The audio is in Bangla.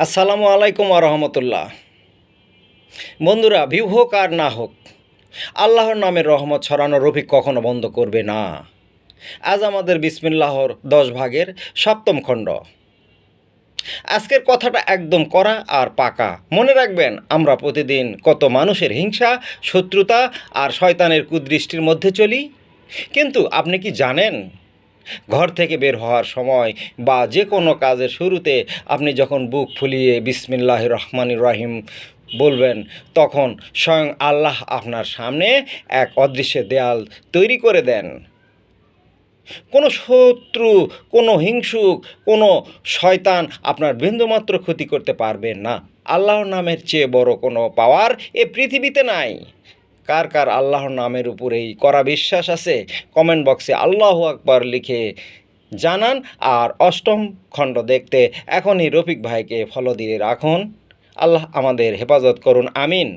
আসসালামু আলাইকুম রহমতুল্লাহ। বন্ধুরা, ভিউ হোক আর না হোক, আল্লাহর নামের রহমত ছড়ানো রফিক কখনো বন্ধ করবে না। আজ আমাদের বিসমিল্লাহর 10 ভাগের 7ম খণ্ড। আজকের কথাটা একদম কড়া আর পাকা। মনে রাখবেন, আমরা প্রতিদিন কত মানুষের হিংসা, শত্রুতা আর শয়তানের কুদৃষ্টির মধ্যে চলি। কিন্তু আপনি কি জানেন, ঘর থেকে বের হওয়ার সময় বা যে কোনো কাজের শুরুতে আপনি যখন বুক ফুলিয়ে বিসমিল্লাহির রহমানির রহিম বলবেন, তখন স্বয়ং আল্লাহ আপনার সামনে এক অদৃশ্য দেয়াল তৈরি করে দেন। কোনো শত্রু, কোনো হিংসুক, কোনো শয়তান আপনার বিন্দুমাত্র ক্ষতি করতে পারবে না। আল্লাহর নামের চেয়ে বড় কোনো পাওয়ার এ পৃথিবীতে নাই। কার কার আল্লাহর নামের উপরেই কড়া বিশ্বাস আছে, কমেন্ট বক্সে আল্লাহু আকবার লিখে জানান। আর 8ম খণ্ড দেখতে এখনই রফিক ভাইকে ফলো দিয়ে রাখুন। আল্লাহ আমাদের হেফাজত করুন, আমিন।